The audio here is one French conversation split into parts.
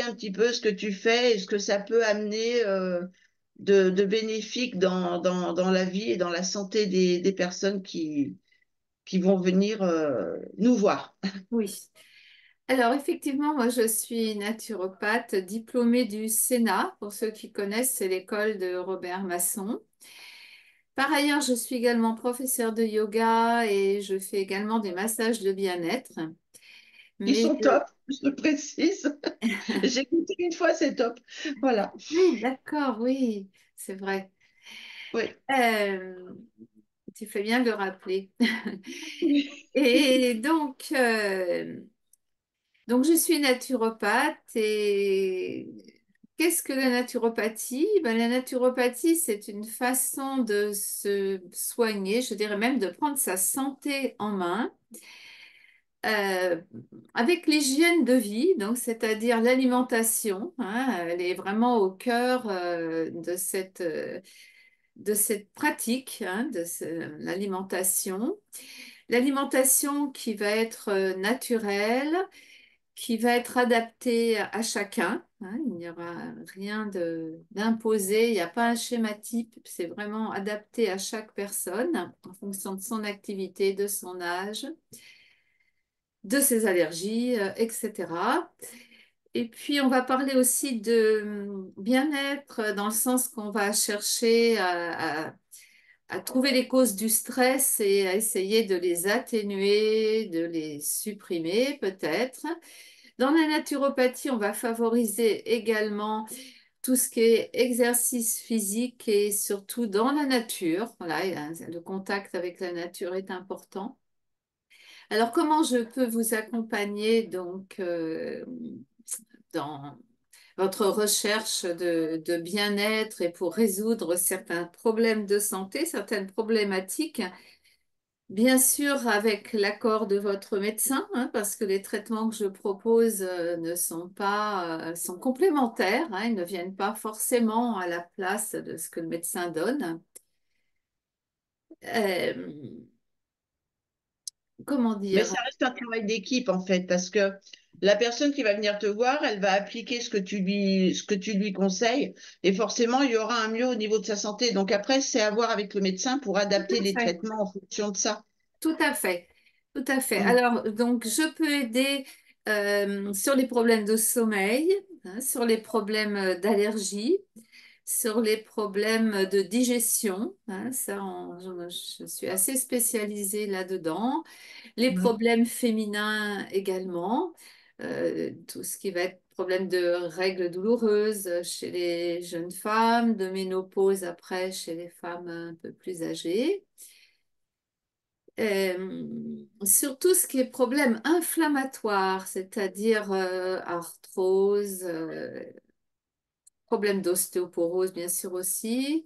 un petit peu ce que tu fais et ce que ça peut amener de bénéfique dans la vie et dans la santé des personnes qui vont venir nous voir. Oui. Alors, effectivement, moi, je suis naturopathe diplômée du Sénat. Pour ceux qui connaissent, c'est l'école de Robert Masson. Par ailleurs, je suis également professeure de yoga et je fais également des massages de bien-être. Ils Mais sont top, je le précise. J'ai écouté une fois, c'est top. Voilà. oui, d'accord, oui, c'est vrai. Oui. Euh, Tu fais bien de le rappeler. Oui. Et donc, je suis naturopathe et qu'est-ce que la naturopathie? Ben, la naturopathie, c'est une façon de se soigner, je dirais même de prendre sa santé en main euh, avec l'hygiène de vie, donc c'est-à-dire l'alimentation, hein, elle est vraiment au cœur de cette pratique, hein, l'alimentation. L'alimentation qui va être naturelle, qui va être adaptée à chacun, hein, il n'y aura rien d'imposé, il n'y a pas un schéma type, c'est vraiment adapté à chaque personne en fonction de son activité, de son âge, de ses allergies, etc. Et puis, on va parler aussi de bien-être dans le sens qu'on va chercher à trouver les causes du stress et à essayer de les atténuer, de les supprimer peut-être. Dans la naturopathie, on va favoriser également tout ce qui est exercice physique et surtout dans la nature. Voilà, le contact avec la nature est important. Alors, comment je peux vous accompagner dans votre recherche de bien-être et pour résoudre certains problèmes de santé, certaines problématiques? Bien sûr, avec l'accord de votre médecin, hein, parce que les traitements que je propose ne sont pas, sont complémentaires, hein, ils ne viennent pas forcément à la place de ce que le médecin donne. Euh, Comment Mais dire? ça reste un travail d'équipe, en fait, parce que la personne qui va venir te voir, elle va appliquer ce que tu lui conseilles, et forcément, il y aura un mieux au niveau de sa santé. Donc après, c'est à voir avec le médecin pour Tout adapter à les fait, traitements en fonction de ça. tout à fait, tout à fait. Mm. Alors, donc, je peux aider sur les problèmes de sommeil, hein, sur les problèmes d'allergie, sur les problèmes de digestion, hein, je suis assez spécialisée là-dedans. Les Ouais. problèmes féminins également, tout ce qui va être problème de règles douloureuses chez les jeunes femmes, de ménopause après chez les femmes un peu plus âgées. Sur tout ce qui est problème inflammatoire, c'est-à-dire arthrose, problème d'ostéoporose bien sûr aussi,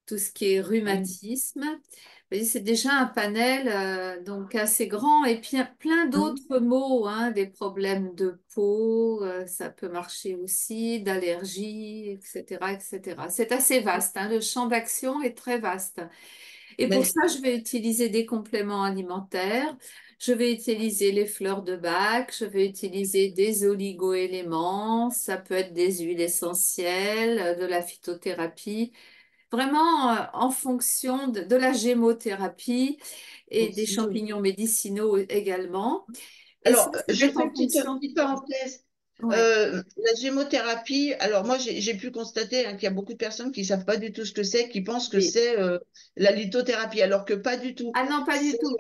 tout ce qui est Mm. rhumatisme. Vous voyez, c'est déjà un panel donc assez grand et puis plein Mm. d'autres mots, hein, des problèmes de peau, ça peut marcher aussi, d'allergie, etc., etc. C'est assez vaste, hein, le champ d'action est très vaste. Et pour Mais ça, je vais utiliser des compléments alimentaires. Je vais utiliser les fleurs de bac, je vais utiliser des oligo-éléments, ça peut être des huiles essentielles, de la phytothérapie. Vraiment en fonction de la gémothérapie et des aussi, oui. champignons médicinaux également. Et ça, Alors, ça va je être fais en une fonction. petite parenthèse. Ouais. La gémothérapie, alors moi j'ai pu constater hein, qu'il y a beaucoup de personnes qui savent pas du tout ce que c'est, qui pensent que Oui. c'est la lithothérapie, alors que pas du tout. Ah non, pas du C'est tout.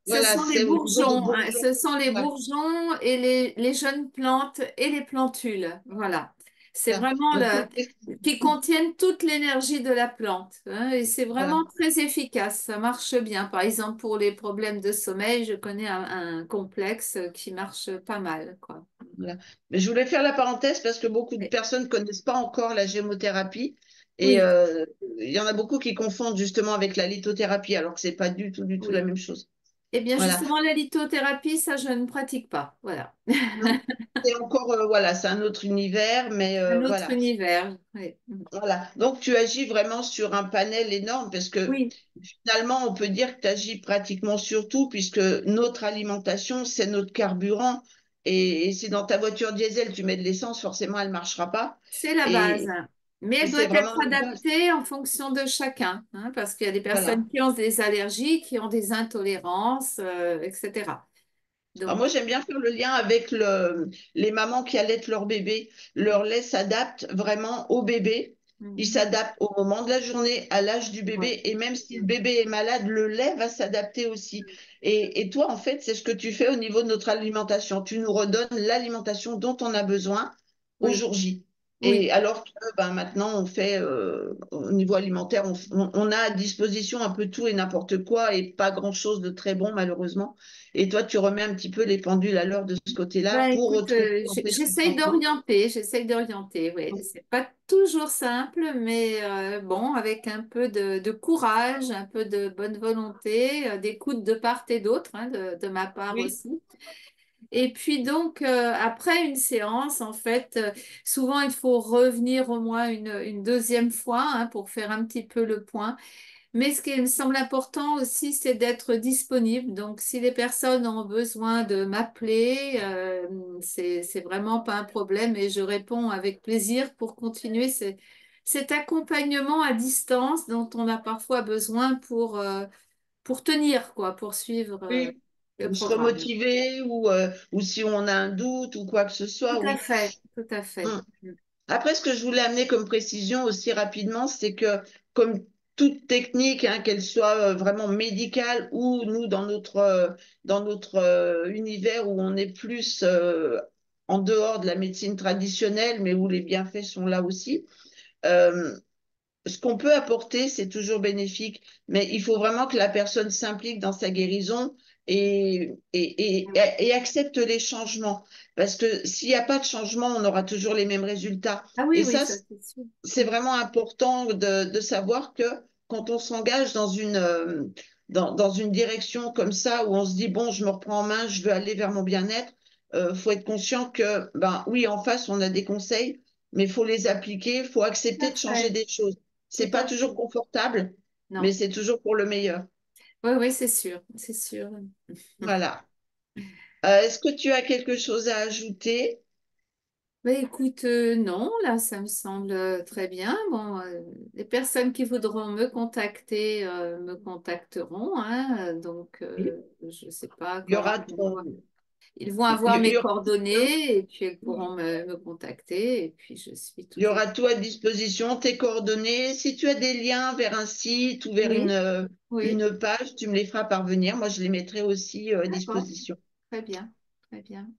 Ce voilà, sont les c'est au niveau des bourgeons, hein. bourgeons. Ce sont les Voilà, bourgeons et les jeunes plantes et les plantules. Voilà. C'est voilà. vraiment Donc, qui contiennent toute l'énergie de la plante, hein. Et c'est voilà, vraiment très efficace. Ça marche bien. Par exemple, pour les problèmes de sommeil, je connais un complexe qui marche pas mal, quoi. voilà. Mais je voulais faire la parenthèse parce que beaucoup de Oui. personnes connaissent pas encore la gémothérapie et Oui. il y en a beaucoup qui confondent justement avec la lithothérapie, alors que c'est pas du tout la Oui. même chose. Eh bien, Voilà. justement, la lithothérapie, ça, je ne pratique pas. Voilà. Non, c'est encore, voilà, c'est un autre univers, mais Un autre voilà. univers. Oui. Voilà. Donc, tu agis vraiment sur un panel énorme parce que Oui. finalement, on peut dire que tu agis pratiquement sur tout puisque notre alimentation, c'est notre carburant. Et si dans ta voiture diesel, tu mets de l'essence, forcément, elle ne marchera pas. C'est la base. Et, Mais et elle doit c'est être vraiment la base. adaptée en fonction de chacun, hein, parce qu'il y a des Voilà. personnes qui ont des allergies, qui ont des intolérances, etc. Alors moi, Donc, j'aime bien faire le lien avec les mamans qui allaitent leur bébé. Leur lait s'adapte vraiment au bébé. Il mhm, s'adapte au moment de la journée, à l'âge du ouais. bébé. Et même si le bébé est malade, le lait va s'adapter aussi. Et toi, en fait, c'est ce que tu fais au niveau de notre alimentation. Tu nous redonnes l'alimentation dont on a besoin au Oui, jour J. Et oui. alors que ben, maintenant, on fait, au niveau alimentaire, on a à disposition un peu tout et n'importe quoi et pas grand-chose de très bon, malheureusement. Et toi, tu remets un petit peu les pendules à l'heure de ce côté-là Ben, pour écoute, retrouver en fait ce changement. j'essaye d'orienter, oui. C'est pas toujours simple, mais bon, avec un peu de courage, un peu de bonne volonté, d'écoute de part et d'autre, hein, de ma part Oui, aussi. Et puis donc, après une séance, en fait, souvent il faut revenir au moins une deuxième fois, hein, pour faire un petit peu le point. Mais ce qui me semble important aussi, c'est d'être disponible. Donc, si les personnes ont besoin de m'appeler, c'est vraiment pas un problème et je réponds avec plaisir pour continuer cet accompagnement à distance dont on a parfois besoin pour tenir, quoi, pour suivre, oui. le Ou se programme. remotiver, ou si on a un doute ou quoi que ce Tout soit, à oui. fait, tout à fait. Mm. Après, ce que je voulais amener comme précision aussi rapidement, c'est que comme toute technique, hein, qu'elle soit vraiment médicale ou nous, dans notre univers où on est plus en dehors de la médecine traditionnelle, mais où les bienfaits sont là aussi, euh, ce qu'on peut apporter, c'est toujours bénéfique, mais il faut vraiment que la personne s'implique dans sa guérison et accepte les changements. Parce que s'il n'y a pas de changement, on aura toujours les mêmes résultats. Ah oui, Et oui, ça, ça c'est sûr. c'est vraiment important de savoir que quand on s'engage dans une direction comme ça, où on se dit, bon, je me reprends en main, je veux aller vers mon bien-être, faut être conscient que, ben oui, en face, on a des conseils, mais il faut les appliquer, il faut Tout accepter à de changer fait, des choses. tout C'est pas à toujours fait. confortable, mais Non. c'est toujours pour le meilleur. Oui, oui, c'est sûr, c'est sûr. Voilà. Est-ce que tu as quelque chose à ajouter? Mais écoute, non, là, ça me semble très bien. Bon, les personnes qui voudront me contacter me contacteront, hein, donc, Oui. je ne sais pas Il y comment aura ils vont avoir il mes y aura tout, hein. coordonnées et puis ils pourront me contacter et puis je suis Il y toujours. aura tout à disposition, tes coordonnées. Si tu as des liens vers un site ou vers Oui, oui, une page, tu me les feras parvenir. Moi, je les mettrai aussi à d'accord, disposition. très bien, très bien.